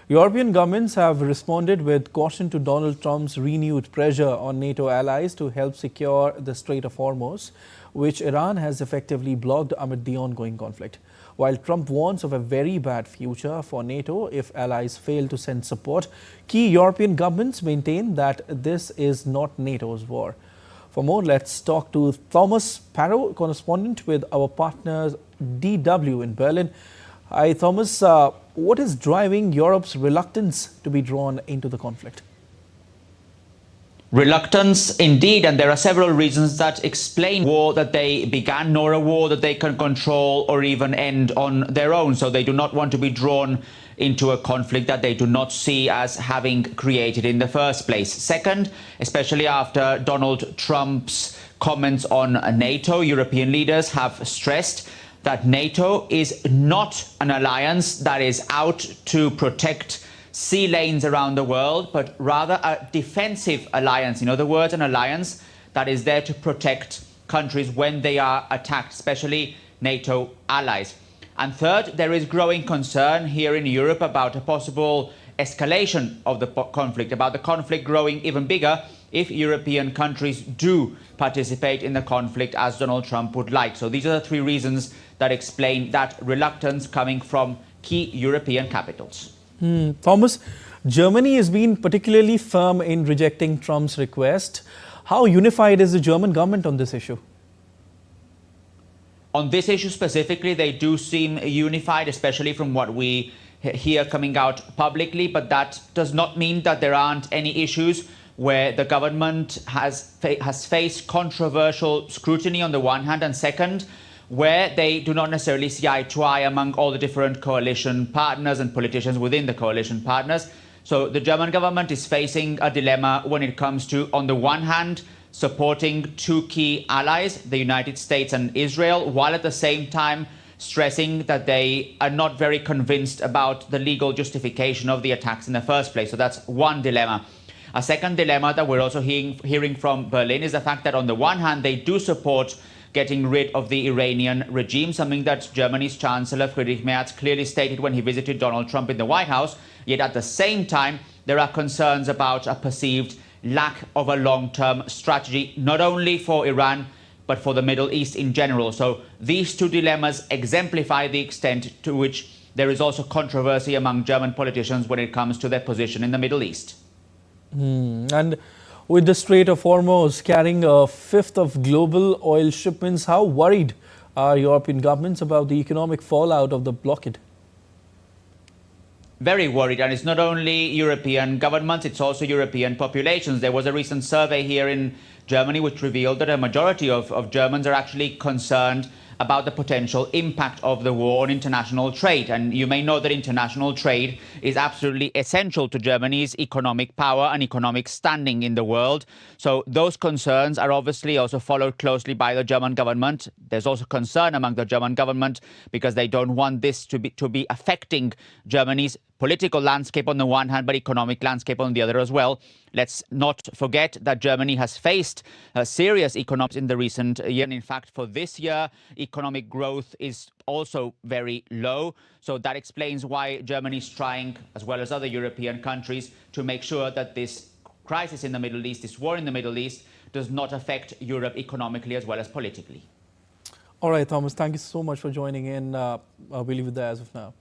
European governments have responded with caution to Donald Trump's renewed pressure on NATO allies to help secure the Strait of Hormuz, which Iran has effectively blocked amid the ongoing conflict. While Trump warns of a very bad future for NATO if allies fail to send support, key European governments maintain that this is not NATO's war. For more, let's talk to Thomas Sparrow, correspondent with our partners DW in Berlin. Hi, Thomas. What is driving Europe's reluctance to be drawn into the conflict? Reluctance, indeed, and there are several reasons that explain war that they began, nor a war that they can control or even end on their own. So they do not want to be drawn into a conflict that they do not see as having created in the first place. Second, especially after Donald Trump's comments on NATO, European leaders have stressed that NATO is not an alliance that is out to protect sea lanes around the world, but rather a defensive alliance. In other words, an alliance that is there to protect countries when they are attacked, especially NATO allies. And third, there is growing concern here in Europe about a possible escalation of the conflict, about the conflict growing even bigger if European countries do participate in the conflict as Donald Trump would like. So these are the three reasons that explain that reluctance coming from key European capitals. Thomas, Germany has been particularly firm in rejecting Trump's request. How unified is the German government on this issue? On this issue specifically, they do seem unified, especially from what we hear coming out publicly. But that does not mean that there aren't any issues where the government has faced controversial scrutiny on the one hand, and second, where they do not necessarily see eye to eye among all the different coalition partners and politicians within the coalition partners. So the German government is facing a dilemma when it comes to, on the one hand, supporting two key allies, the United States and Israel, while at the same time stressing that they are not very convinced about the legal justification of the attacks in the first place. So that's one dilemma. A second dilemma that we're also hearing from Berlin is the fact that on the one hand, they do support getting rid of the Iranian regime, something that Germany's Chancellor Friedrich Merz clearly stated when he visited Donald Trump in the White House. Yet at the same time, there are concerns about a perceived lack of a long-term strategy, not only for Iran, but for the Middle East in general. So these two dilemmas exemplify the extent to which there is also controversy among German politicians when it comes to their position in the Middle East. And with the Strait of Hormuz carrying a fifth of global oil shipments, how worried are European governments about the economic fallout of the blockade? Very worried, and it's not only European governments, it's also European populations. There was a recent survey here in Germany which revealed that a majority of Germans are actually concerned about the potential impact of the war on international trade. And you may know that international trade is absolutely essential to Germany's economic power and economic standing in the world. So those concerns are obviously also followed closely by the German government. There's also concern among the German government because they don't want this to be affecting Germany's political landscape on the one hand, but economic landscape on the other as well. Let's not forget that Germany has faced serious economics in the recent year. And in fact, for this year, economic growth is also very low. So that explains why Germany is trying, as well as other European countries, to make sure that this crisis in the Middle East, this war in the Middle East, does not affect Europe economically as well as politically. All right, Thomas, thank you so much for joining in. We'll leave it there as of now.